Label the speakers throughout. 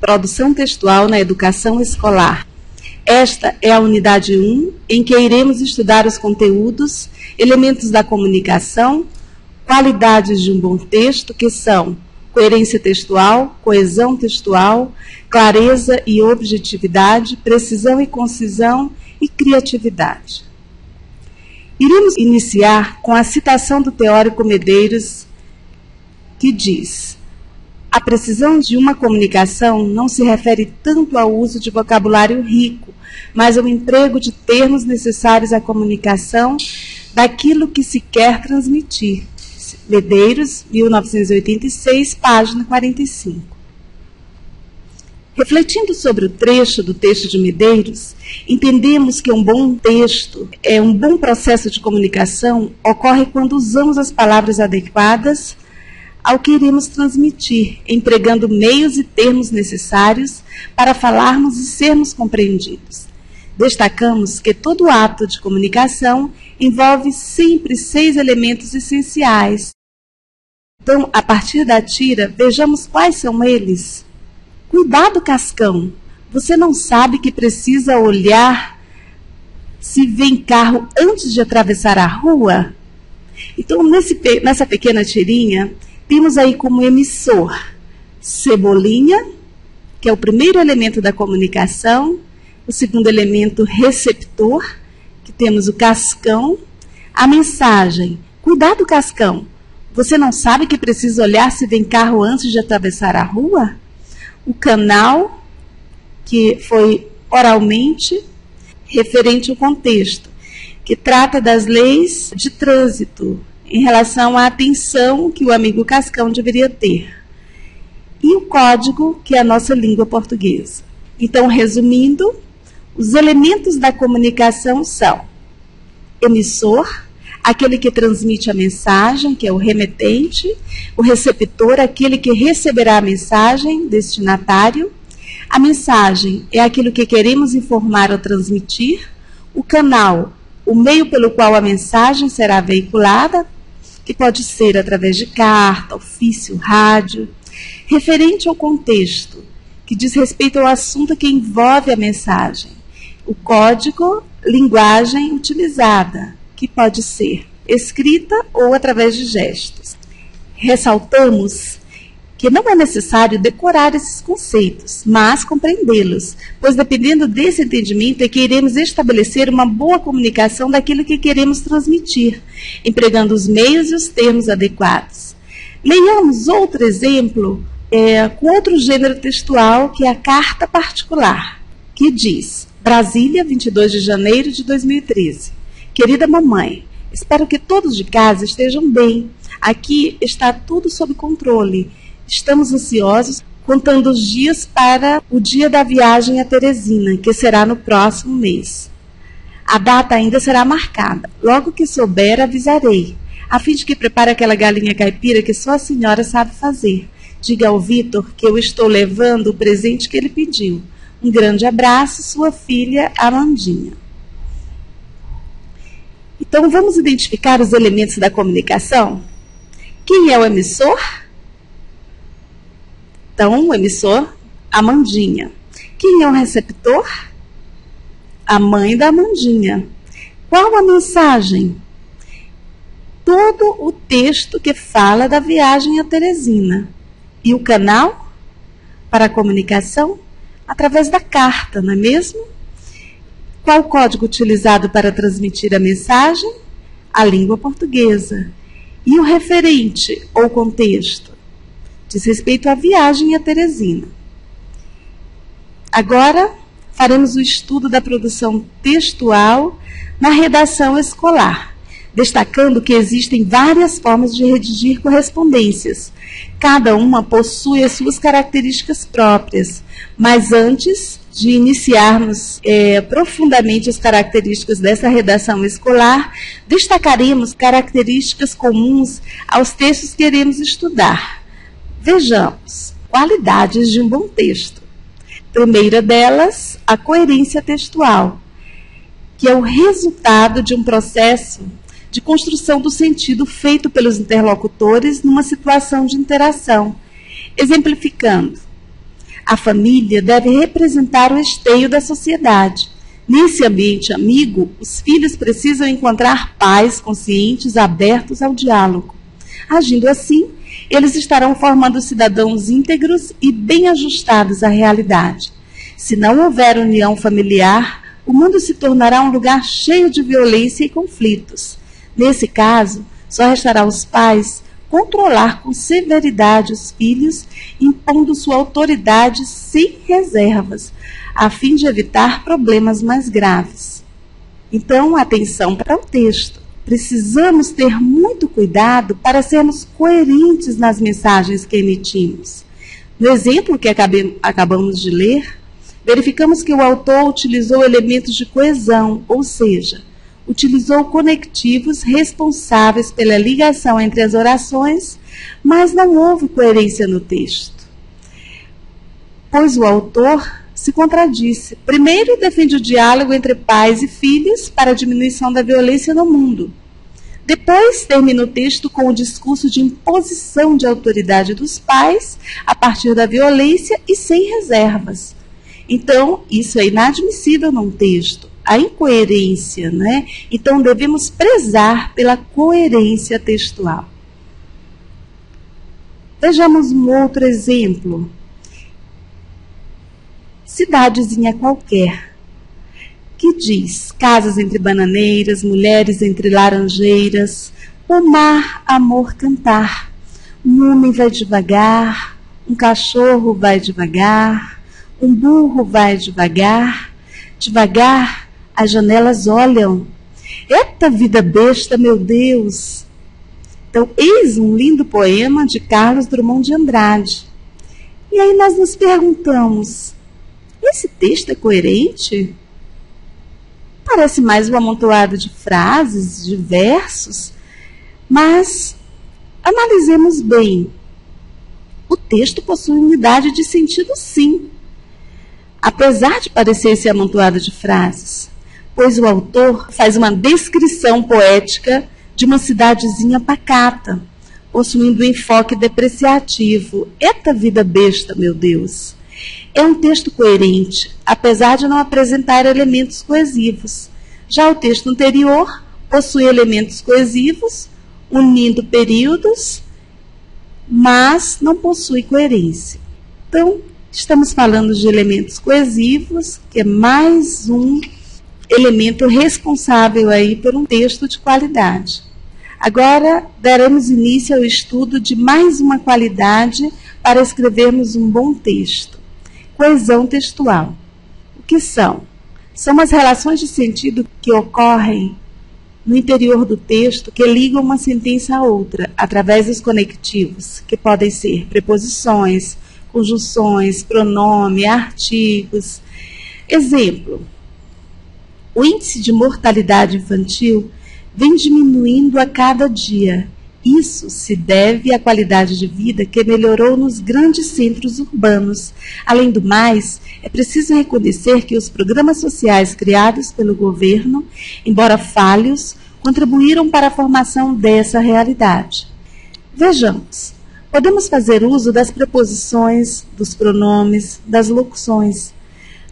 Speaker 1: Produção textual na educação escolar. Esta é a unidade 1, em que iremos estudar os conteúdos, elementos da comunicação, qualidades de um bom texto, que são coerência textual, coesão textual, clareza e objetividade, precisão e concisão e criatividade. Iremos iniciar com a citação do teórico Medeiros, que diz: a precisão de uma comunicação não se refere tanto ao uso de vocabulário rico, mas ao emprego de termos necessários à comunicação daquilo que se quer transmitir. Medeiros, 1986, página 45. Refletindo sobre o trecho do texto de Medeiros, entendemos que um bom texto, um bom processo de comunicação, ocorre quando usamos as palavras adequadas ao que iremos transmitir, empregando meios e termos necessários para falarmos e sermos compreendidos. Destacamos que todo ato de comunicação envolve sempre 6 elementos essenciais. Então, a partir da tira, vejamos quais são eles. Cuidado, Cascão! Você não sabe que precisa olhar se vem carro antes de atravessar a rua? Então, nessa pequena tirinha, temos aí como emissor Cebolinha, que é o primeiro elemento da comunicação, o segundo elemento receptor, que temos o Cascão, a mensagem: cuidado, Cascão, você não sabe que precisa olhar se vem carro antes de atravessar a rua? O canal, que foi oralmente referente ao contexto, que trata das leis de trânsito, em relação à atenção que o amigo Cascão deveria ter. E o código, que é a nossa língua portuguesa. Então, resumindo, os elementos da comunicação são emissor, aquele que transmite a mensagem, que é o remetente, o receptor, aquele que receberá a mensagem, destinatário. A mensagem é aquilo que queremos informar ou transmitir. O canal, o meio pelo qual a mensagem será veiculada, que pode ser através de carta, ofício, rádio. Referente ao contexto, que diz respeito ao assunto que envolve a mensagem. O código, linguagem utilizada, que pode ser escrita ou através de gestos. Ressaltamos que não é necessário decorar esses conceitos, mas compreendê-los, pois dependendo desse entendimento é que iremos estabelecer uma boa comunicação daquilo que queremos transmitir, empregando os meios e os termos adequados. Leiamos outro exemplo com outro gênero textual, que é a carta particular, que diz: Brasília, 22 de janeiro de 2013. Querida mamãe, espero que todos de casa estejam bem. Aqui está tudo sob controle. Estamos ansiosos, contando os dias para o dia da viagem a Teresina, que será no próximo mês. A data ainda será marcada. Logo que souber, avisarei, a fim de que prepare aquela galinha caipira que só a senhora sabe fazer. Diga ao Vitor que eu estou levando o presente que ele pediu. Um grande abraço, sua filha Amandinha. Então, vamos identificar os elementos da comunicação? Quem é o emissor? Então, o emissor, Amandinha. Quem é o receptor? A mãe da Amandinha. Qual a mensagem? Todo o texto que fala da viagem a Teresina. E o canal para a comunicação? Através da carta, não é mesmo? Qual o código utilizado para transmitir a mensagem? A língua portuguesa. E o referente ou contexto? Diz respeito à viagem a Teresina. Agora, faremos o estudo da produção textual na redação escolar, destacando que existem várias formas de redigir correspondências. Cada uma possui as suas características próprias, mas antes de iniciarmos profundamente as características dessa redação escolar, destacaremos características comuns aos textos que iremos estudar. Vejamos, qualidades de um bom texto. Primeira delas, a coerência textual, que é o resultado de um processo de construção do sentido feito pelos interlocutores numa situação de interação. Exemplificando, A família deve representar o esteio da sociedade. Nesse ambiente amigo, os filhos precisam encontrar pais conscientes, abertos ao diálogo. Agindo assim, eles estarão formando cidadãos íntegros e bem ajustados à realidade. Se não houver união familiar, o mundo se tornará um lugar cheio de violência e conflitos. Nesse caso, só restará aos pais controlar com severidade os filhos, impondo sua autoridade sem reservas, a fim de evitar problemas mais graves. Então, atenção para o texto. Precisamos ter muito cuidado para sermos coerentes nas mensagens que emitimos. No exemplo que acabamos de ler, verificamos que o autor utilizou elementos de coesão, ou seja, utilizou conectivos responsáveis pela ligação entre as orações, mas não houve coerência no texto, pois o autor se contradisse. Primeiro, defende o diálogo entre pais e filhos para a diminuição da violência no mundo. Depois, termina o texto com o discurso de imposição de autoridade dos pais a partir da violência e sem reservas. Então, isso é inadmissível num texto. A incoerência, né? Então, devemos prezar pela coerência textual. Vejamos um outro exemplo. Cidadezinha qualquer, que diz: casas entre bananeiras, mulheres entre laranjeiras, pomar, amor, cantar. Um homem vai devagar, um cachorro vai devagar, um burro vai devagar, devagar as janelas olham. Eita vida besta, meu Deus! Então, eis um lindo poema de Carlos Drummond de Andrade. E aí nós nos perguntamos, esse texto é coerente? Parece mais um amontoado de frases, de versos, mas analisemos bem. O texto possui unidade de sentido, sim, apesar de parecer esse amontoado de frases, pois o autor faz uma descrição poética de uma cidadezinha pacata, possuindo um enfoque depreciativo. Eita vida besta, meu Deus! É um texto coerente, apesar de não apresentar elementos coesivos. Já o texto anterior possui elementos coesivos, unindo períodos, mas não possui coerência. Então, estamos falando de elementos coesivos, que é mais um elemento responsável aí por um texto de qualidade. Agora, daremos início ao estudo de mais uma qualidade para escrevermos um bom texto. Coesão textual. O que são? São as relações de sentido que ocorrem no interior do texto que ligam uma sentença a outra, através dos conectivos, que podem ser preposições, conjunções, pronome, artigos. Exemplo: o índice de mortalidade infantil vem diminuindo a cada dia. Isso se deve à qualidade de vida que melhorou nos grandes centros urbanos. Além do mais, é preciso reconhecer que os programas sociais criados pelo governo, embora falhos, contribuíram para a formação dessa realidade. Vejamos. Podemos fazer uso das preposições, dos pronomes, das locuções.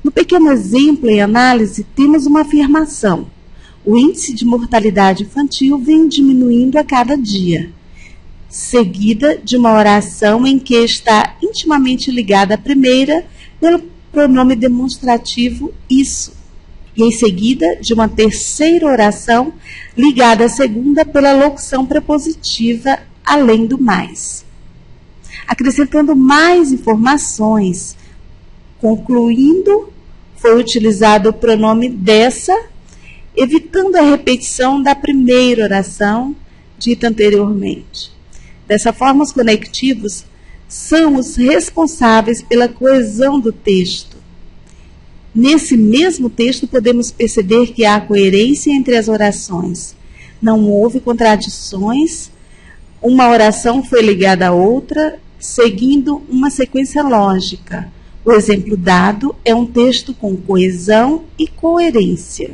Speaker 1: No pequeno exemplo em análise, temos uma afirmação: o índice de mortalidade infantil vem diminuindo a cada dia, seguida de uma oração em que está intimamente ligada à primeira pelo pronome demonstrativo isso, e em seguida de uma terceira oração ligada à segunda pela locução prepositiva além do mais. Acrescentando mais informações, concluindo, foi utilizado o pronome dessa, evitando a repetição da primeira oração dita anteriormente. Dessa forma, os conectivos são os responsáveis pela coesão do texto. Nesse mesmo texto, podemos perceber que há coerência entre as orações. Não houve contradições, uma oração foi ligada à outra, seguindo uma sequência lógica. O exemplo dado é um texto com coesão e coerência.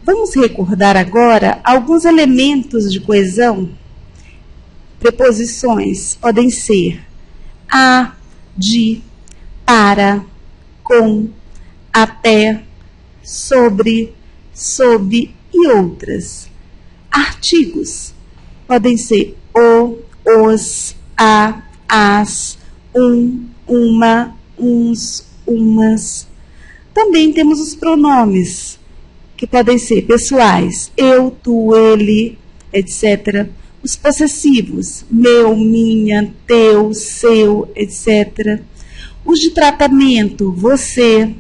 Speaker 1: Vamos recordar agora alguns elementos de coesão. Preposições podem ser a, de, para, com, até, sobre, sob e outras. Artigos podem ser o, os, a, as, uma, uns, umas. Também temos os pronomes, que podem ser pessoais, eu, tu, ele, etc. Os possessivos, meu, minha, teu, seu, etc. Os de tratamento, você,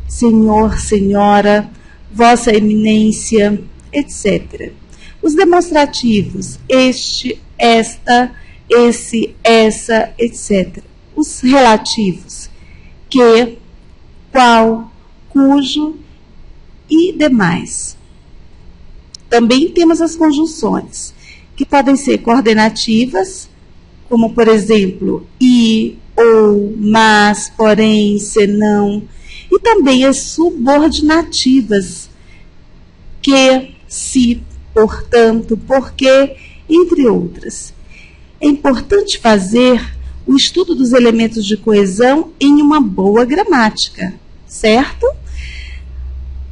Speaker 1: senhor, senhora, vossa eminência, etc. Os demonstrativos, este, esta, esse, essa, etc. Os relativos, que, qual, cujo e demais. Também temos as conjunções, que podem ser coordenativas, como, por exemplo, e, ou, mas, porém, senão, e também as subordinativas, que, se, portanto, porque, entre outras. É importante fazer o estudo dos elementos de coesão em uma boa gramática, certo?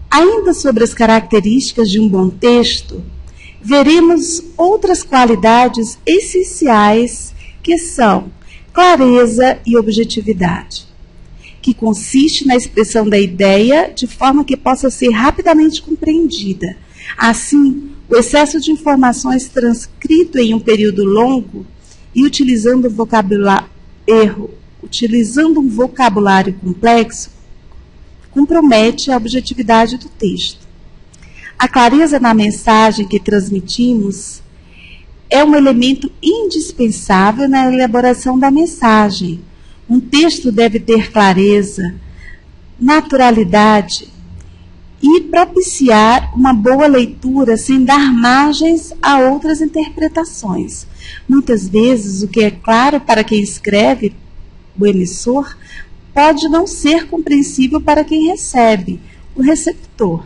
Speaker 1: Ainda sobre as características de um bom texto, veremos outras qualidades essenciais que são clareza e objetividade, que consiste na expressão da ideia de forma que possa ser rapidamente compreendida. Assim, o excesso de informações transcrito em um período longo e utilizando um vocabulário complexo compromete a objetividade do texto. A clareza na mensagem que transmitimos é um elemento indispensável na elaboração da mensagem. Um texto deve ter clareza, naturalidade e propiciar uma boa leitura sem dar margens a outras interpretações. Muitas vezes, o que é claro para quem escreve, o emissor, pode não ser compreensível para quem recebe, o receptor.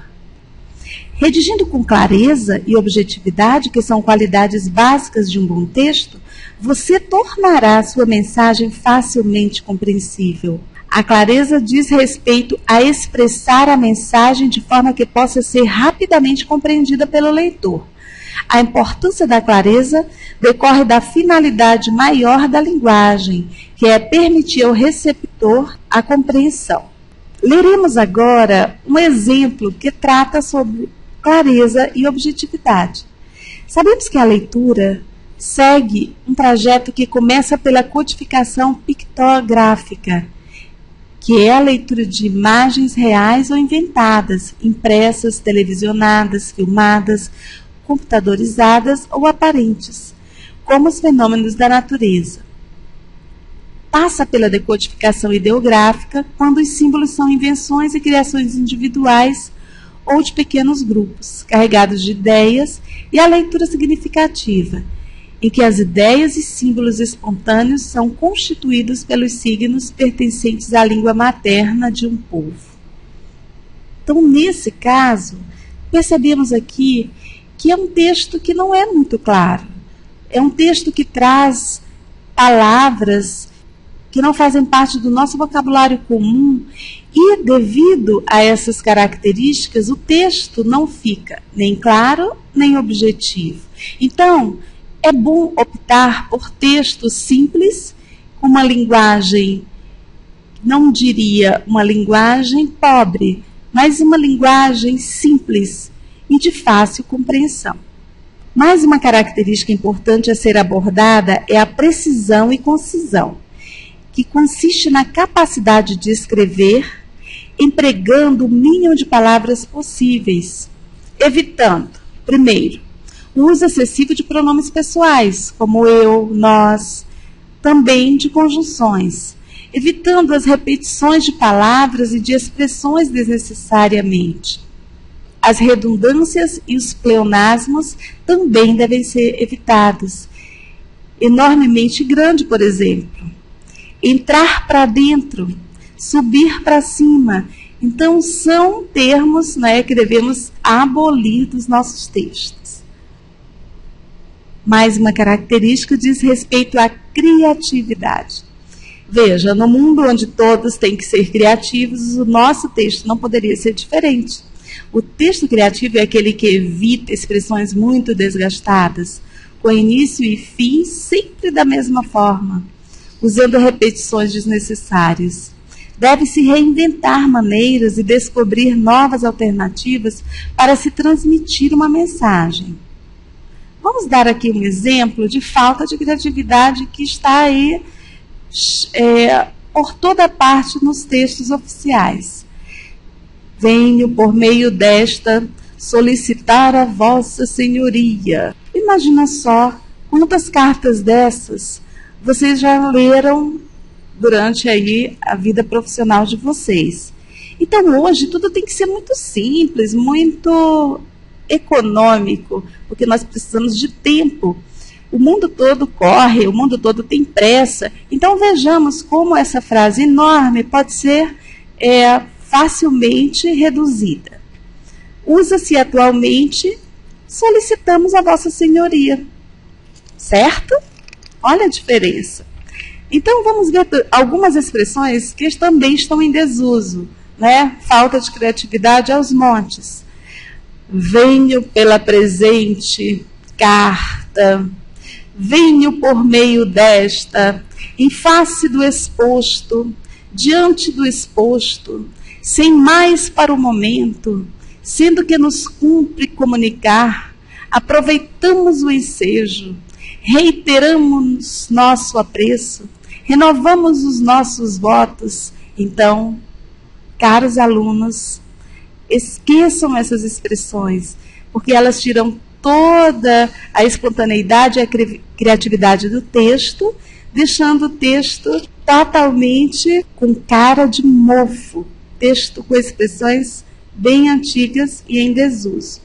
Speaker 1: Redigindo com clareza e objetividade, que são qualidades básicas de um bom texto, você tornará sua mensagem facilmente compreensível. A clareza diz respeito a expressar a mensagem de forma que possa ser rapidamente compreendida pelo leitor. A importância da clareza decorre da finalidade maior da linguagem, que é permitir ao receptor a compreensão. Leremos agora um exemplo que trata sobre clareza e objetividade. Sabemos que a leitura segue um trajeto que começa pela codificação pictográfica, que é a leitura de imagens reais ou inventadas, impressas, televisionadas, filmadas, computadorizadas ou aparentes, como os fenômenos da natureza. Passa pela decodificação ideográfica, quando os símbolos são invenções e criações individuais ou de pequenos grupos, carregados de ideias, e a leitura significativa, em que as ideias e símbolos espontâneos são constituídos pelos signos pertencentes à língua materna de um povo. Então, nesse caso, percebemos aqui que é um texto que não é muito claro. É um texto que traz palavras que não fazem parte do nosso vocabulário comum e, devido a essas características, o texto não fica nem claro, nem objetivo. Então, é bom optar por textos simples, com uma linguagem, não diria uma linguagem pobre, mas uma linguagem simples e de fácil compreensão. Mais uma característica importante a ser abordada é a precisão e concisão, que consiste na capacidade de escrever empregando o mínimo de palavras possíveis, evitando, primeiro, o uso excessivo de pronomes pessoais, como eu, nós, também de conjunções, evitando as repetições de palavras e de expressões desnecessariamente. As redundâncias e os pleonasmos também devem ser evitados. Enormemente grande, por exemplo. Entrar para dentro, subir para cima. Então, são termos, né, que devemos abolir dos nossos textos. Mais uma característica diz respeito à criatividade. Veja, no mundo onde todos têm que ser criativos, o nosso texto não poderia ser diferente. O texto criativo é aquele que evita expressões muito desgastadas, com início e fim sempre da mesma forma, usando repetições desnecessárias. Deve-se reinventar maneiras e descobrir novas alternativas para se transmitir uma mensagem. Vamos dar aqui um exemplo de falta de criatividade que está aí por toda parte nos textos oficiais. Venho, por meio desta, solicitar a vossa senhoria. Imagina só quantas cartas dessas vocês já leram durante aí a vida profissional de vocês. Então, hoje, tudo tem que ser muito simples, muito econômico, porque nós precisamos de tempo. O mundo todo corre, o mundo todo tem pressa. Então, vejamos como essa frase enorme pode ser facilmente reduzida. Usa-se atualmente, solicitamos a vossa senhoria. Certo? Olha a diferença. Então, vamos ver algumas expressões que também estão em desuso, né? Falta de criatividade aos montes. Venho pela presente carta, venho por meio desta, em face do exposto, diante do exposto, sem mais para o momento, sendo que nos cumpre comunicar, aproveitamos o ensejo, reiteramos nosso apreço, renovamos os nossos votos. Então, caros alunos, esqueçam essas expressões, porque elas tiram toda a espontaneidade e a criatividade do texto, deixando o texto totalmente com cara de mofo, texto com expressões bem antigas e em desuso.